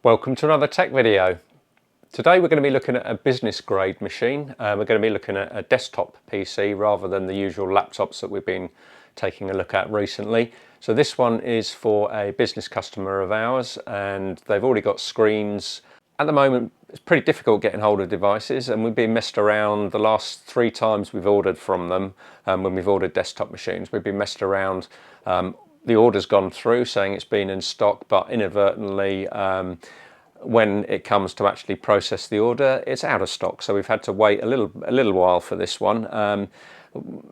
Welcome to another tech video. Today we're going to be looking at a business grade machine. We're going to be looking at a desktop PC rather than the usual laptops that we've been taking a look at recently. So this one is for a business customer of ours and they've already got screens. At the moment it's pretty difficult getting hold of devices and we've been messed around the last 3 times we've ordered from them. When we've ordered desktop machines, we've been messed around. The order's gone through saying it's been in stock, but inadvertently when it comes to actually process the order, it's out of stock. So we've had to wait a little while for this one.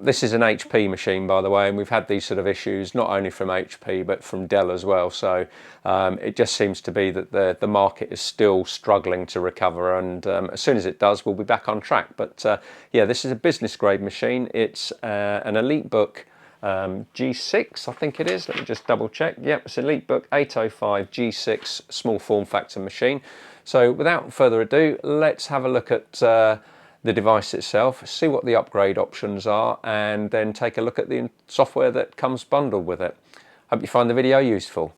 This is an HP machine, by the way, and we've had these sort of issues not only from HP but from Dell as well. So it just seems to be that the market is still struggling to recover, and as soon as it does, we'll be back on track. But yeah, this is a business grade machine. It's an EliteBook G6, I think it is. Let me just double check. Yep, it's EliteBook 805 G6 small form factor machine. So without further ado, let's have a look at the device itself, see what the upgrade options are, and then take a look at the software that comes bundled with it. Hope you find the video useful.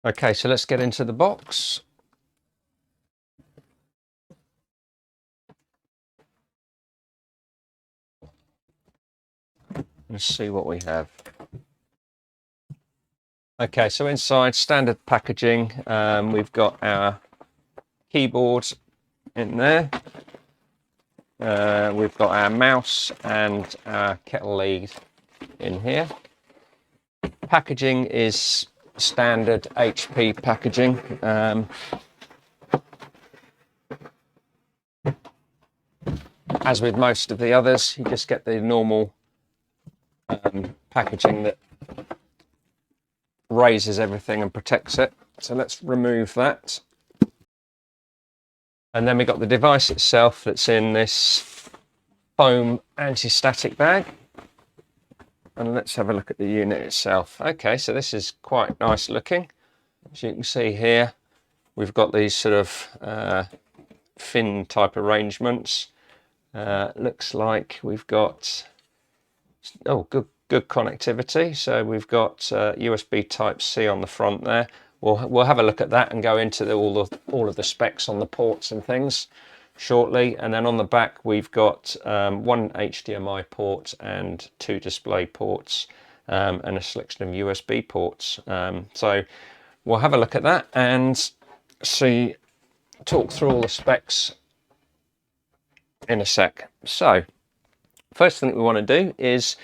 Okay, so let's get into the box. Let's see what we have. Okay, so inside, standard packaging, we've got our keyboard in there. We've got our mouse and our kettle lead in here. Packaging is standard HP packaging. As with most of the others, you just get the normal packaging that raises everything and protects it. So let's remove that. And then we've got the device itself that's in this foam anti-static bag. And let's have a look at the unit itself. Okay, so this is quite nice looking. As you can see here, we've got these sort of fin type arrangements. Looks like we've got good connectivity. So we've got USB Type C on the front there. We'll have a look at that and go into all of the specs on the ports and things shortly. And then on the back we've got 1 HDMI port and 2 display ports and a selection of USB ports. So we'll have a look at that and talk through all the specs in a sec. So first thing that we want to do is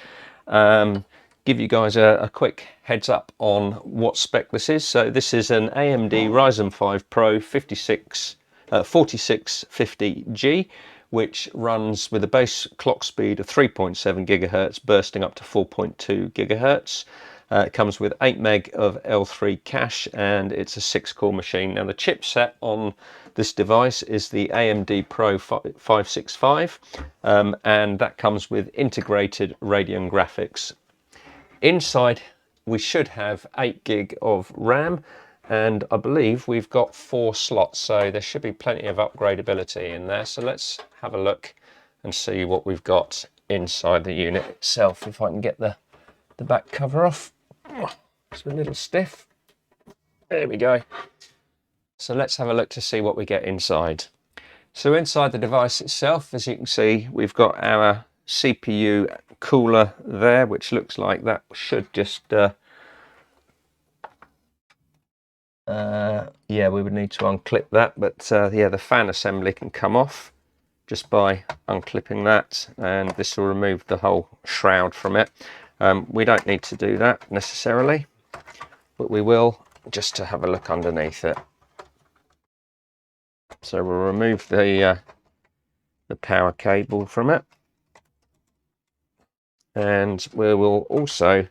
give you guys a quick heads up on what spec this is. So this is an AMD Ryzen 5 Pro 4650G, which runs with a base clock speed of 3.7 gigahertz, bursting up to 4.2 gigahertz. It comes with 8 meg of L3 cache, and it's a 6-core machine. Now the chipset on this device is the AMD Pro 565, and that comes with integrated Radeon graphics. Inside we should have 8 gig of RAM, and I believe we've got 4 slots, so there should be plenty of upgradability in there. So let's have a look and see what we've got inside the unit itself. If I can get the back cover off. It's a little stiff. There we go. So let's have a look to see what we get inside. So inside the device itself, as you can see, we've got our CPU cooler there, which looks like that should just yeah, we would need to unclip that, but yeah, the fan assembly can come off just by unclipping that, and this will remove the whole shroud from it. We don't need to do that necessarily, but we will just to have a look underneath it. So we'll remove the power cable from it, and we will also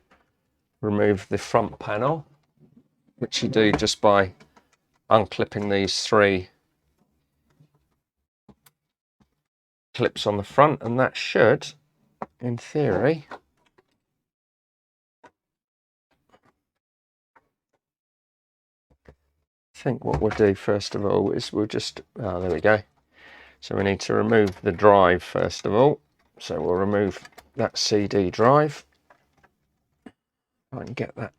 remove the front panel, which you do just by unclipping these 3 clips on the front, and that should, in theory, I think what we'll do first of all is we'll just, oh, there we go. So we need to remove the drive first of all. So we'll remove that CD drive. I can get that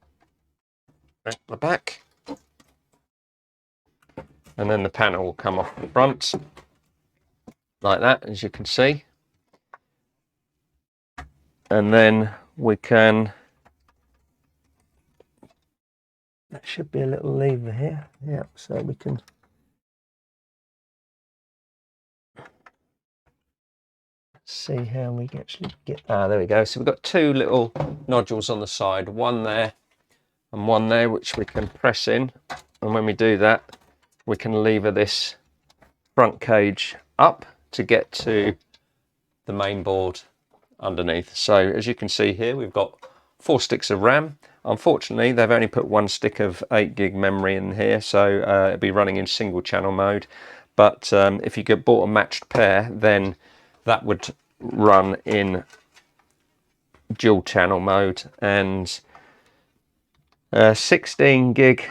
at the back. And then the panel will come off the front like that, as you can see. And then we can, there should be a little lever here, yeah, so we can see how we actually get, there we go. So we've got two little nodules on the side, one there and one there, which we can press in, and when we do that we can lever this front cage up to get to the main board underneath. So as you can see here, we've got 4 sticks of RAM. Unfortunately, they've only put 1 stick of 8 gig memory in here, so it'll be running in single channel mode. But if you get bought a matched pair, then that would run in dual channel mode, and 16 gig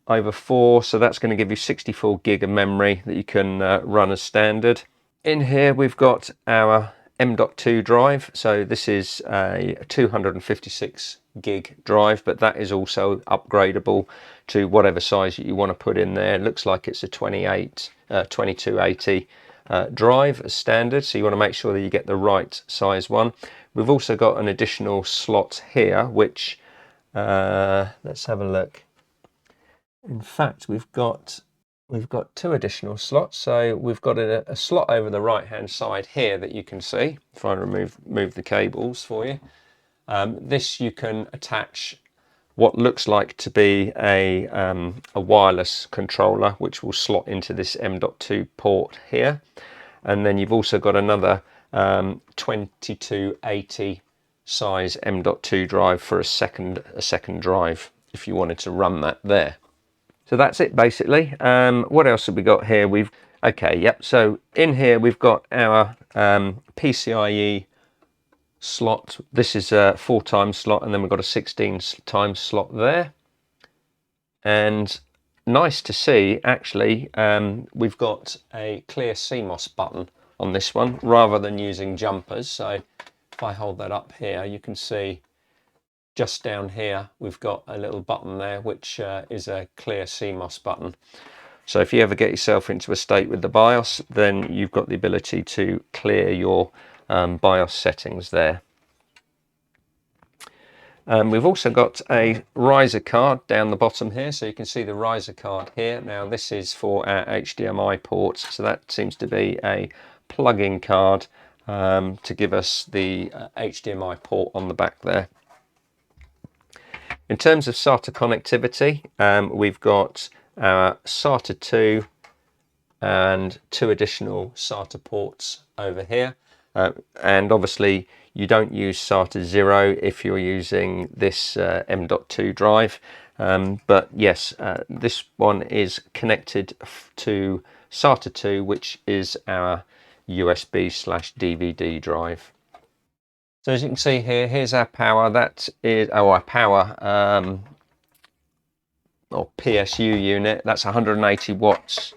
over 4, so that's going to give you 64 gig of memory that you can run as standard. In here we've got our M.2 drive, so this is a 256 gig drive, but that is also upgradable to whatever size you want to put in there. It looks like it's a 2280 drive as standard, so you want to make sure that you get the right size one. We've also got an additional slot here, which let's have a look. In fact, we've got 2 additional slots. So we've got a slot over the right hand side here that you can see if I move the cables for you. This you can attach what looks like to be a wireless controller, which will slot into this M.2 port here. And then you've also got another 2280 size M.2 drive for a second drive if you wanted to run that there. So that's it basically. What else have we got here? So in here we've got our PCIe slot. This is a 4x slot, and then we've got a 16x slot there. And nice to see, actually, we've got a clear Cmos button on this one rather than using jumpers. So if I hold that up here, you can see just down here we've got a little button there, which is a clear Cmos button. So if you ever get yourself into a state with the BIOS, then you've got the ability to clear your BIOS settings there. We've also got a riser card down the bottom here, so you can see the riser card here. Now this is for our HDMI ports, so that seems to be a plug-in card to give us the HDMI port on the back there. In terms of SATA connectivity, we've got our SATA 2 and 2 additional SATA ports over here. And obviously you don't use SATA 0 if you're using this M.2 drive. But yes, this one is connected to SATA 2, which is our USB/DVD drive. So as you can see here, here's our power. That is our power or PSU unit. That's 180 watts.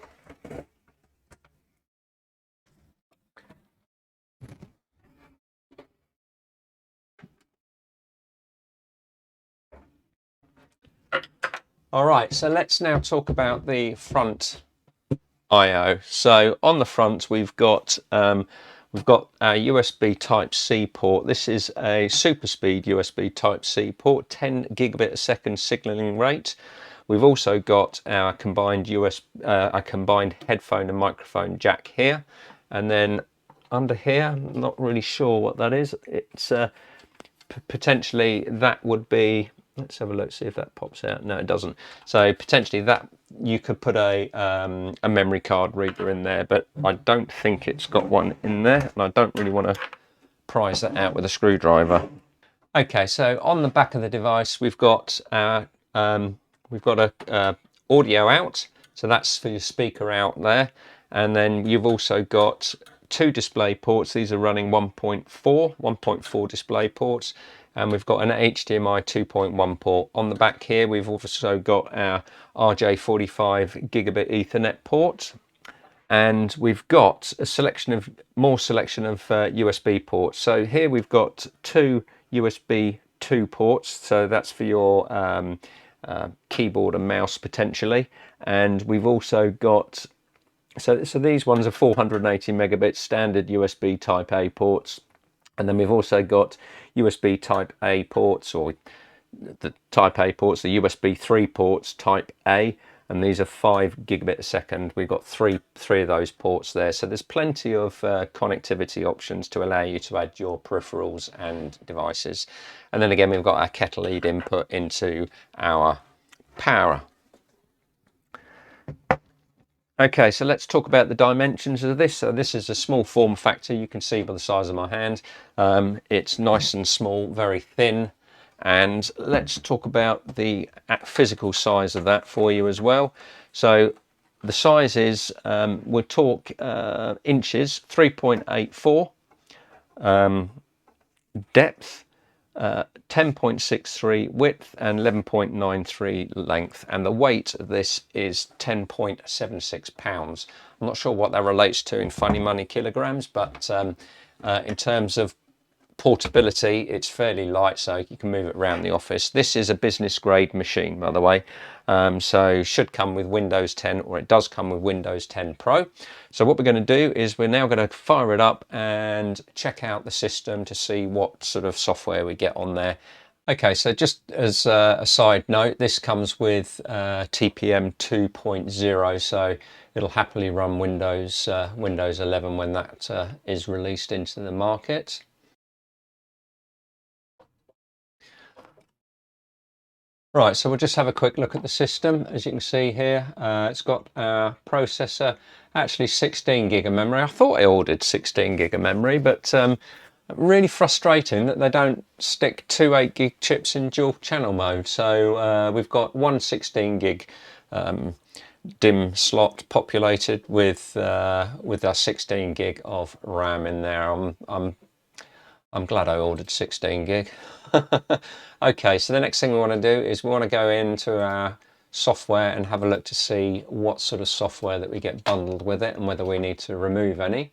All right, so let's now talk about the front I/O. So on the front, we've got our USB Type-C port. This is a super speed USB Type-C port, 10 gigabit a second signaling rate. We've also got our combined combined headphone and microphone jack here, and then under here, I'm not really sure what that is. It's potentially that would be. Let's have a look, see if that pops out. No, it doesn't. So potentially that you could put a memory card reader in there, but I don't think it's got one in there, and I don't really want to prise that out with a screwdriver. Okay, so on the back of the device, we've got our a audio out, so that's for your speaker out there, and then you've also got 2 display ports. These are running 1.4 display ports. And we've got an HDMI 2.1 port. On the back here, we've also got our RJ45 gigabit Ethernet port. and we've got a more selection of USB ports. So here we've got two USB 2 ports, so that's for your keyboard and mouse potentially, and we've also got so these ones are 480 megabit standard USB Type A ports, and then we've also got USB Type A ports, or the Type A ports, the USB 3 ports Type A, and these are 5 gigabit a second. We've got three of those ports there, so there's plenty of connectivity options to allow you to add your peripherals and devices. And then again, we've got our kettle lead input into our power. Okay, so let's talk about the dimensions of this. So this is a small form factor. You can see by the size of my hand. It's nice and small, very thin. And let's talk about the physical size of that for you as well. So the size is, we'll talk inches, 3.84, depth, 10.63 width, and 11.93 length, and the weight of this is 10.76 pounds. I'm not sure what that relates to in funny money kilograms, but in terms of portability, it's fairly light, so you can move it around the office. This is a business grade machine, by the way, so should come with Windows 10, or it does come with Windows 10 Pro. So what we're going to do is we're now going to fire it up and check out the system to see what sort of software we get on there. Okay, so just as a side note, this comes with TPM 2.0, so it'll happily run Windows 11 when that is released into the market. Right, so we'll just have a quick look at the system. As you can see here, it's got our processor, actually 16 gig of memory. I thought I ordered 16 gig of memory, but really frustrating that they don't stick two 8 gig chips in dual channel mode. So we've got one 16 gig DIMM slot populated with our 16 gig of RAM in there. I'm glad I ordered 16 gig. Okay, so the next thing we want to do is we want to go into our software and have a look to see what sort of software that we get bundled with it and whether we need to remove any.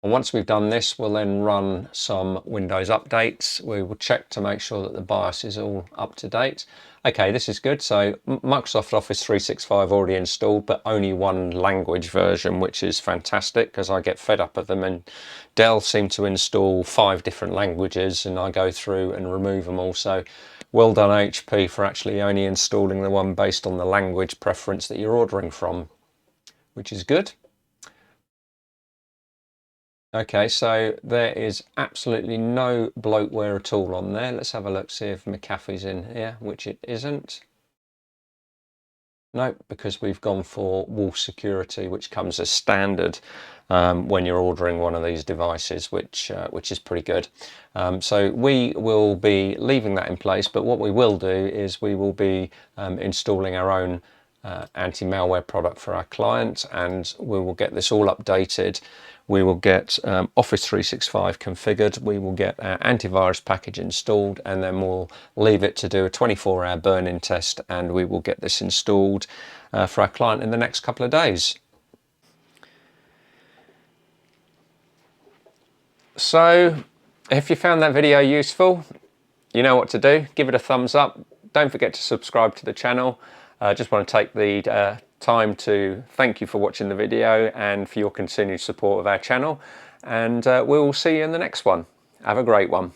And once we've done this, we'll then run some Windows updates. We will check to make sure that the BIOS is all up to date. Okay, this is good. So Microsoft Office 365 already installed, but only one language version, which is fantastic because I get fed up of them. And Dell seem to install 5 different languages, and I go through and remove them all. So well done HP for actually only installing the one based on the language preference that you're ordering from, which is good. Okay, so there is absolutely no bloatware at all on there. Let's have a look, see if McAfee's in here, which it isn't. No, because we've gone for Wolf Security, which comes as standard when you're ordering one of these devices, which is pretty good. So we will be leaving that in place, but what we will do is we will be installing our own anti-malware product for our client, and we will get this all updated. We will get Office 365 configured, we will get our antivirus package installed, and then we'll leave it to do a 24-hour burn-in test, and we will get this installed for our client in the next couple of days. So if you found that video useful, you know what to do. Give it a thumbs up. Don't forget to subscribe to the channel. I just want to take the time to thank you for watching the video and for your continued support of our channel, and we will see you in the next one. Have a great one.